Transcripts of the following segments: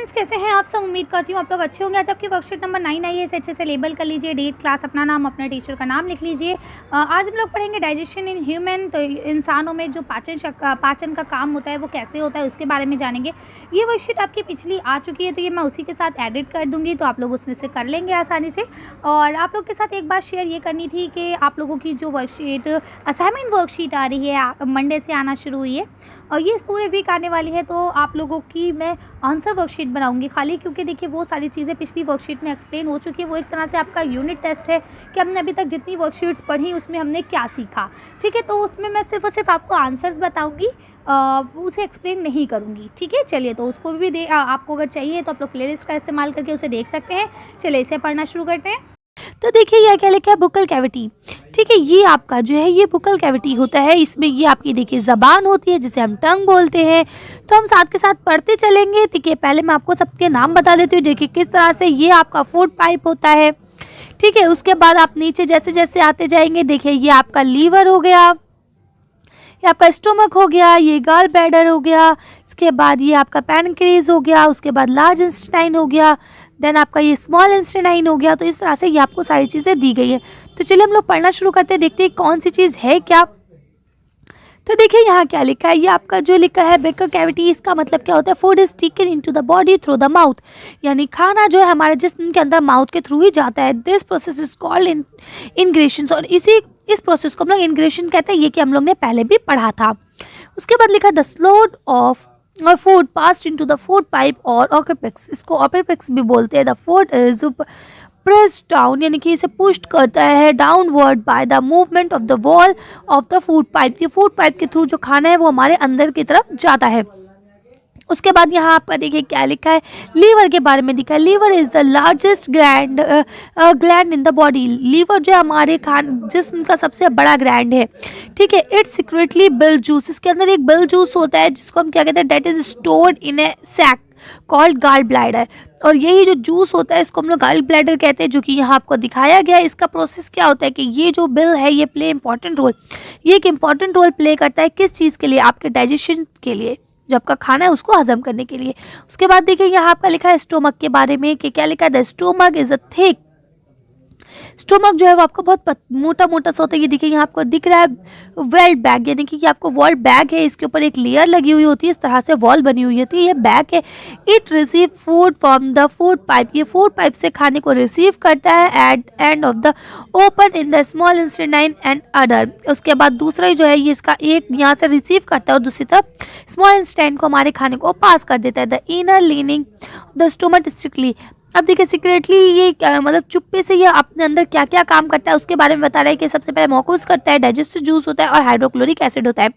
Friends, कैसे हैं आप सब? उम्मीद करती हूँ आप लोग अच्छे होंगे। आज आपकी वर्कशीट नंबर 9 आई है। इसे अच्छे से लेबल कर लीजिए, डेट, क्लास, अपना नाम, अपने टीचर का नाम लिख लीजिए। आज हम लोग पढ़ेंगे डाइजेशन इन ह्यूमन। तो इंसानों में जो पाचन का काम होता है वो कैसे होता है उसके बारे में जानेंगे। ये वर्कशीट आपकी पिछली आ चुकी है, तो ये मैं उसी के साथ एडिट कर दूँगी, तो आप लोग उसमें से कर लेंगे आसानी से। और आप लोग के साथ एक बात शेयर ये करनी थी कि आप लोगों की जो वर्कशीट असाइनमेंट वर्कशीट आ रही है, मंडे से आना शुरू हुई है और ये इस पूरे वीक आने वाली है। तो आप लोगों की मैं आंसर वर्कशीट बनाऊंगी खाली, क्योंकि देखिए वो सारी चीज़ें पिछली वर्कशीट में एक्सप्लेन हो चुकी है। वो एक तरह से आपका यूनिट टेस्ट है कि हमने अभी तक जितनी वर्कशीट्स पढ़ी उसमें हमने क्या सीखा। ठीक है, तो उसमें मैं सिर्फ और सिर्फ आपको आंसर्स बताऊंगी, उसे एक्सप्लेन नहीं करूँगी। ठीक है, चलिए, तो उसको भी आपको अगर चाहिए तो आप लोग प्लेलिस्ट का इस्तेमाल करके उसे देख सकते हैं। चलिए इसे पढ़ना शुरू करते हैं। तो देखिए यह क्या लिखा है, बुक्कल कैविटी। ठीक है, ये आपका जो है ये बुक्कल कैविटी होता है। इसमें ये आपकी देखिए ज़बान होती है जिसे हम टंग बोलते हैं। तो हम साथ के साथ पढ़ते चलेंगे। ठीक है, पहले मैं आपको सबके नाम बता देती हूँ। देखिए किस तरह से ये आपका फूड पाइप होता है। ठीक है, उसके बाद आप नीचे जैसे जैसे आते जाएंगे, देखिए ये आपका लीवर हो गया, ये आपका स्टोमक हो गया, ये गॉल ब्लैडर हो गया, इसके बाद ये आपका पैनक्रियाज हो गया, उसके बाद लार्ज इंटेस्टाइन हो गया, देन आपका ये स्मॉल इंटेस्टाइन हो गया। तो इस तरह से ये आपको सारी चीज़ें दी गई है। तो चलिए हम लोग पढ़ना शुरू करते हैं, देखते हैं कौन सी चीज़ है क्या। तो देखिए यहाँ क्या लिखा है, ये आपका जो लिखा है बुक्कल कैविटी, इसका मतलब क्या होता है, food is taken into the body through the mouth. यानी खाना जो है हमारे जिस्म के अंदर माउथ के थ्रू ही जाता है। This process is called ingression. और इस प्रोसेस को हम लोग इंग्रेशन कहते हैं, ये कि हम लोग ने पहले भी पढ़ा था। उसके बाद लिखा the slowed of food passed into the food pipe और ऑक्यूपिक्स। इसको ऑक्यूपिक्स भी बोलते हैं। The food is press down, यानी कि इसे पुश्ड करता है downward by the movement of the wall of the food pipe. ये फूड पाइप के थ्रू जो खाना है वो हमारे अंदर की तरफ जाता है। उसके बाद यहाँ आपका देखिए क्या लिखा है, लीवर के बारे में लिखा है। Liver is the largest gland in the body. Liver जो हमारे जिस्म का सबसे बड़ा ग्लैंड है। ठीक है, इट्स सीक्रेटली बिल जूस। इसके अंदर एक बिल जूस होता है जिसको हम क्या कहते हैं, that is stored in a sac called gall bladder. और यही जो जूस होता है इसको हम लोग गॉल ब्लैडर कहते हैं, जो कि यहाँ आपको दिखाया गया है। इसका प्रोसेस क्या होता है कि ये जो बिल है ये प्ले इंपॉर्टेंट रोल, ये एक इंपॉर्टेंट रोल प्ले करता है किस चीज़ के लिए, आपके डाइजेशन के लिए, जो आपका खाना है उसको हजम करने के लिए। उसके बाद देखिए यहाँ आपका लिखा है स्टोमक के बारे में कि क्या लिखा है, the stomach is a thick. Stomach जो है वो आपका बहुत मोटा मोटा सा होता है। ये देखिए यहाँ आपको दिख रहा है वेल बैग, यानी कि आपको वॉल बैग है, इसके ऊपर एक लेयर लगी हुई होती है, इस तरह से वॉल बनी हुई होती है, ये बैग है। It receive food from the food pipe. ये फूड पाइप से खाने को रिसीव करता है at end of the open in the small intestine and other. उसके बाद दूसरा जो है ये इसका एक यहाँ से रिसीव करता है और दूसरी तरफ स्मॉल इंटेस्टाइन को हमारे खाने को पास कर देता है। The inner leaning the stomach strictly. अब देखिए सीक्रेटली ये मतलब चुप्पे से ये अपने अंदर क्या क्या काम करता है उसके बारे में बता रहा है कि सबसे पहले म्यूकस करता है, डाइजेस्टिव जूस होता है और हाइड्रोक्लोरिक एसिड होता है।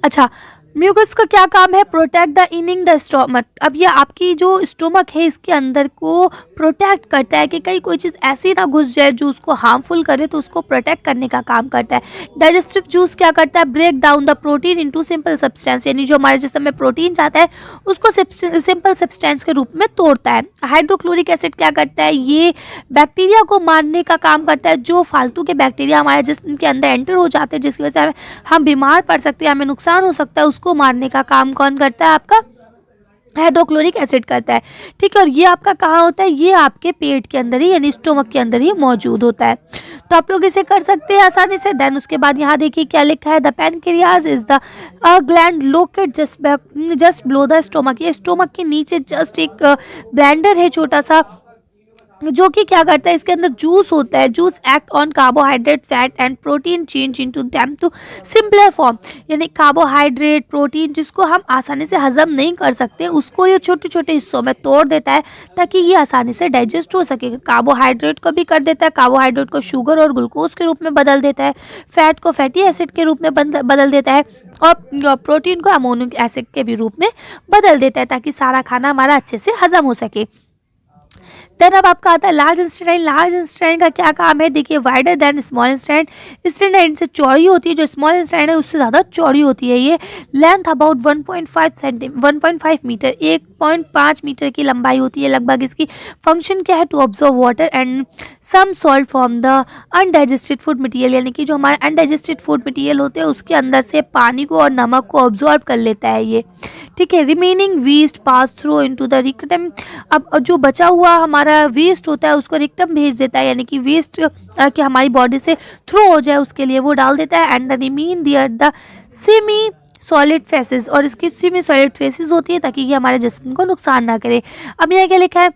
अच्छा, म्यूकस का क्या काम है, protect the inning the stomach. अब ये आपकी जो स्टोमक है इसके अंदर को प्रोटेक्ट करता है कि कहीं कोई चीज़ ऐसी ना घुस जाए जो उसको हार्मफुल करे, तो उसको प्रोटेक्ट करने का काम करता है। डाइजेस्टिव जूस क्या करता है, break down the protein into simple substance, यानी जो हमारे जिस्म में प्रोटीन जाता है उसको सिंपल सब्सटेंस के रूप में तोड़ता है। हाइड्रोक्लोरिक एसिड क्या करता है, ये बैक्टीरिया को मारने का काम करता है, जो फालतू के बैक्टीरिया हमारे जिस्म के अंदर एंटर हो जाते हैं जिसकी वजह से हम बीमार पड़ सकते हैं, हमें नुकसान हो सकता है, उसको मारने का काम कौन करता है, आपका हाइड्रोक्लोरिक एसिड करता है। ठीक है, और ये आपका कहाँ होता है, ये आपके पेट के अंदर ही यानी स्टोमक के अंदर ही मौजूद होता है। तो आप लोग इसे कर सकते हैं आसानी से। देन उसके बाद यहाँ देखिए क्या लिखा है, the pancreas is the gland locate just below the stomach. ये स्टोमक के नीचे जस्ट एक ब्लैंडर है छोटा सा, जो कि क्या करता है, इसके अंदर जूस होता है। Juice act on carbohydrate fat and protein change into them to simpler form, यानी कार्बोहाइड्रेट प्रोटीन जिसको हम आसानी से हजम नहीं कर सकते उसको ये छोटे छोटे हिस्सों में तोड़ देता है ताकि ये आसानी से डाइजेस्ट हो सके। कार्बोहाइड्रेट को भी कर देता है, कार्बोहाइड्रेट को शुगर और ग्लूकोज के रूप में बदल देता है, फैट को फैटी एसिड के रूप में बदल देता है और प्रोटीन को अमोनिक एसिड के भी रूप में बदल देता है ताकि सारा खाना हमारा अच्छे से हजम हो सके। देन अब आपका आता है लार्ज इंस्टेटाइन। लार्ज इंस्टेटाइन का क्या काम है, देखिए वाइडर देन स्मॉल इंस्टेटाइन। इंस्टेटाइन से चौड़ी होती है, जो स्मॉल इंस्टेटाइन है उससे ज़्यादा चौड़ी होती है। ये लेंथ अबाउट 1.5 मीटर, 1.5 मीटर की लंबाई होती है लगभग। इसकी फंक्शन क्या है, to absorb water and some salt from the undigested food material, यानी कि जो हमारे अनडाइजेस्टेड फूड मटेरियल होते हैं उसके अंदर से पानी को और नमक को ऑब्जॉर्व कर लेता है ये, ठीक है। Remaining waste pass through into the rectum. अब जो बचा हुआ हमारा वेस्ट होता है उसको रिक्टम भेज देता है, यानी कि वेस्ट कि हमारी बॉडी से थ्रू हो जाए उसके लिए वो डाल देता है। And the remain there the semi solid faeces, और इसकी सेमी सॉलिड फेसेस होती है ताकि ये हमारे जिस्म को नुकसान ना करे। अब यहाँ क्या लिखा है,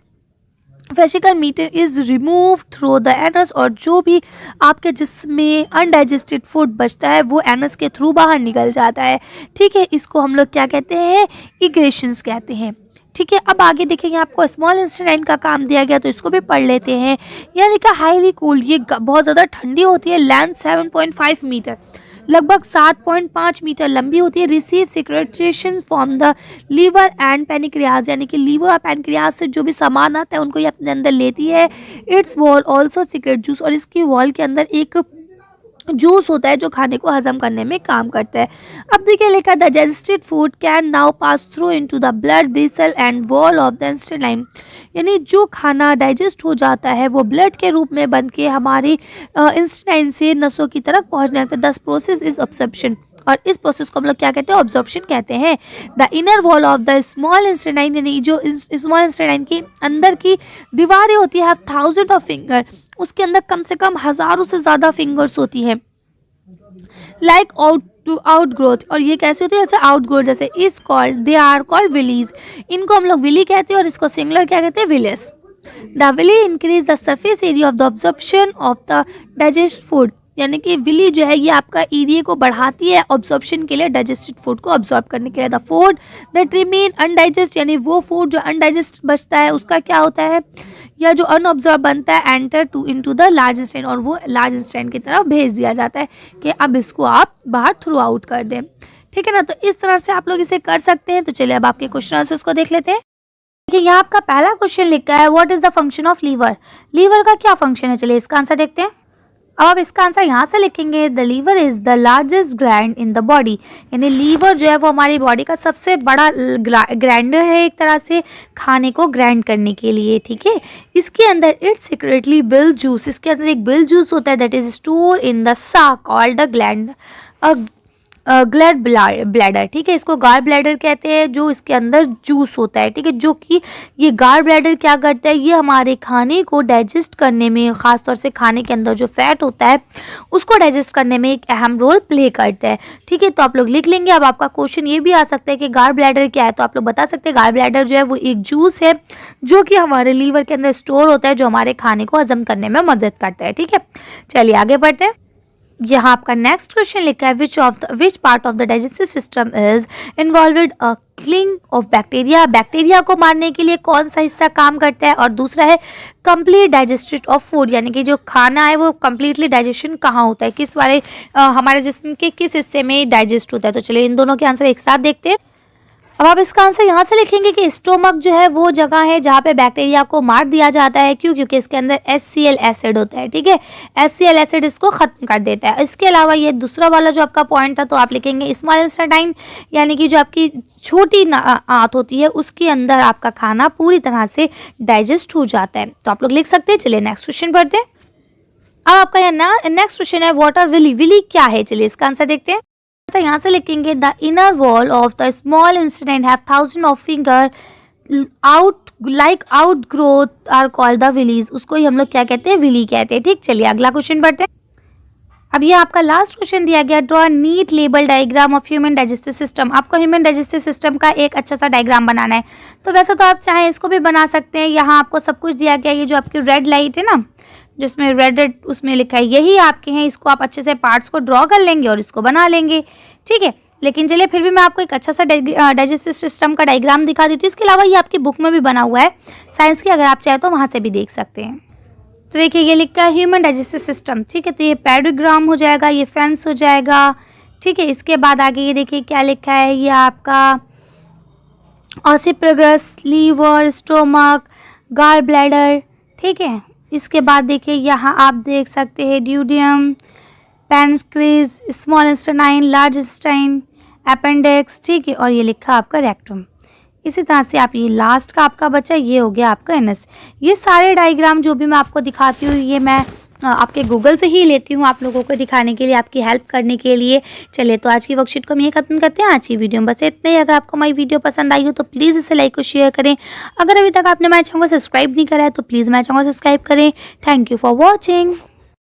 faecal matter is remove through the anus, और जो भी आपके जिस्म में अनडाइजेस्टेड फूड बचता है वो एनस के थ्रू बाहर निकल जाता है, ठीक है। इसको हम लोग क्या कहते हैं, इग्रेशंस कहते हैं, ठीक है। अब आगे देखेंगे, आपको स्मॉल इंस्टेटाइन का काम दिया गया तो इसको भी पढ़ लेते हैं। यहाँ लिखा हाईली कूल्ड, ये बहुत ज़्यादा ठंडी होती है। लेंथ 7.5 मीटर, लगभग 7.5 मीटर लंबी होती है। Receive secretion from the liver and pancreas, यानी कि लीवर और पैनक्रियाज से जो भी सामान आता है उनको ये अपने अंदर लेती है। It's wall also secret juice, और इसकी वॉल के अंदर एक जूस होता है जो खाने को हजम करने में काम करता है। अब देखिए लिखा, the digested food can now pass through into the blood vessel and wall of the intestine, यानी जो खाना डाइजेस्ट हो जाता है वो ब्लड के रूप में बन के हमारी इंस्टेटाइन से नसों की तरफ पहुंचने लगता है। दस प्रोसेस इज ऑब्जॉर्प्शन, और इस प्रोसेस को हम लोग क्या कहते हैं, ऑब्जॉर्प्शन कहते हैं। The inner wall of the small intestine, यानी जो स्मॉल इंस्टेटाइन की अंदर की दीवारें होती है, हैव थाउजेंड ऑफ फिंगर, उसके अंदर कम से कम हजारों से ज़्यादा फिंगर्स होती हैं। लाइक आउट ग्रोथ, और ये कैसे होती है, जैसे आउट ग्रोथ, जैसे is called, they are called villi, इनको हम लोग विली कहते हैं और इसको सिंगुलर क्या कहते हैं, villus. The villi increase the surface area of the absorption of the digest food, यानी कि विली जो है ये आपका एरिया को बढ़ाती है ऑब्जॉर्प्शन के लिए, डाइजेस्टेड फूड को ऑब्जॉर्ब करने के लिए। द फूड दैट रिमेन अनडाइजेस्ट, यानी वो फूड जो अनडाइजेस्ट बचता है उसका क्या होता है, या जो अनऑब्जॉर्ब बनता है, एंटर इनटू द लार्ज इंस्टेटाइन, और वो लार्ज इंस्टेटाइन की तरफ भेज दिया जाता है कि अब इसको आप बाहर थ्रू आउट कर दें, ठीक है ना। तो इस तरह से आप लोग इसे कर सकते हैं। तो चलिए अब आपके क्वेश्चन आंसर्स को देख लेते हैं। देखिए यहाँ आपका पहला क्वेश्चन लिखा है, what is the function of liver, liver का क्या फंक्शन है। चलिए इसका आंसर देखते हैं। अब आप इसका आंसर यहाँ से लिखेंगे, the liver is the largest gland in the body, यानी लीवर जो है वो हमारी बॉडी का सबसे बड़ा ग्राइंडर है एक तरह से खाने को ग्राइंड करने के लिए, ठीक है। इसके अंदर इट सीक्रेटली बिल जूस, इसके अंदर एक बिल जूस होता है that is store in the sac called the gland glad bladder, ठीक है। इसको गार ब्लैडर कहते हैं, जो इसके अंदर जूस होता है, ठीक है। जो कि ये गार ब्लैडर क्या करता है, ये हमारे खाने को डाइजेस्ट करने में, ख़ासतौर से खाने के अंदर जो फैट होता है उसको डाइजेस्ट करने में एक अहम रोल प्ले करता है, ठीक है। तो आप लोग लिख लेंगे। अब आपका क्वेश्चन ये भी आ सकता है कि गार ब्लैडर क्या है, तो आप लोग बता सकते हैं गार ब्लैडर जो है वो एक जूस है जो कि हमारे लीवर के अंदर स्टोर होता है, जो हमारे खाने को हजम करने में मदद करता है, ठीक है। चलिए आगे बढ़ते हैं। यहाँ आपका नेक्स्ट क्वेश्चन लिखा है, which part of the digestive system is involved a killing of bacteria, bacteria को मारने के लिए कौन सा हिस्सा काम करता है। और दूसरा है कंप्लीट डाइजेस्शन ऑफ फूड, यानी कि जो खाना है वो कंप्लीटली डाइजेशन कहाँ होता है, किस वाले हमारे जिस्म के किस हिस्से में डाइजेस्ट होता है। तो चलिए इन दोनों के आंसर एक साथ देखते हैं। अब आप इसका आंसर यहाँ से लिखेंगे कि स्टोमक जो है वो जगह है जहाँ पे बैक्टीरिया को मार दिया जाता है। क्यों? क्योंकि इसके अंदर HCl एसिड होता है, ठीक है। HCl एसिड इसको ख़त्म कर देता है। इसके अलावा ये दूसरा वाला जो आपका पॉइंट था, तो आप लिखेंगे स्मॉल इंस्टेटाइन, यानी कि जो आपकी छोटी आंत होती है उसके अंदर आपका खाना पूरी तरह से डाइजेस्ट हो जाता है। तो आप लोग लिख सकते हैं। चलिए नेक्स्ट क्वेश्चन पढ़ते हैं। अब आपका यहाँ नेक्स्ट क्वेश्चन है, व्हाट आर विली, विली क्या है। चलिए इसका आंसर देखते हैं। तो यहाँ से लिखेंगे, the inner wall of the small intestine have thousand of finger out growth are called the villi, उसको ही हम लोग क्या कहते हैं, विली कहते हैं, ठीक। चलिए अगला क्वेश्चन पढ़ते हैं। अब ये आपका लास्ट क्वेश्चन दिया गया, draw NEET label diagram of human digestive system. आपको ह्यूमन डाइजेस्टिव सिस्टम का एक अच्छा सा डायग्राम बनाना है। तो वैसे तो आप चाहें इसको भी बना सकते हैं। यहाँ आपको सब कुछ दिया गया, ये जो आपकी रेड लाइट है ना, जिसमें रेड उसमें लिखा है, यही आपके हैं। इसको आप अच्छे से पार्ट्स को ड्रॉ कर लेंगे और इसको बना लेंगे, ठीक है। लेकिन चलिए फिर भी मैं आपको एक अच्छा सा डाइजेस्टिव सिस्टम का डायग्राम दिखा देती हूँ। इसके अलावा ये आपकी बुक में भी बना हुआ है साइंस की, अगर आप चाहें तो वहाँ से भी देख सकते हैं। तो देखिए ये लिखा है ह्यूमन डाइजेस्टिव सिस्टम, ठीक है। तो ये पैराग्राम हो जाएगा, ये फेंस हो जाएगा, ठीक है। इसके बाद आगे ये देखिए क्या लिखा है, ये आपका ऑसिफेगस, लीवर, स्टोमक, गॉल ब्लैडर, ठीक है। इसके बाद देखिए यहाँ आप देख सकते हैं duodenum, pancreas, small intestine, large intestine, appendix, ठीक है, और ये लिखा आपका रेक्टम। इसी तरह से आप ये लास्ट का आपका बचा, ये हो गया आपका एनस। ये सारे डायग्राम जो भी मैं आपको दिखाती हूँ ये मैं आपके गूगल से ही लेती हूँ आप लोगों को दिखाने के लिए, आपकी हेल्प करने के लिए। चलिए तो आज की वर्कशीट को हम ये खत्म करते हैं। आज की वीडियो में बस इतना ही। अगर आपको हमारी वीडियो पसंद आई हो तो प्लीज़ इसे लाइक और शेयर करें। अगर अभी तक आपने हमारे चैनल को सब्सक्राइब नहीं करा है तो प्लीज़ हमारे चैनल को सब्सक्राइब करें। Thank you for watching.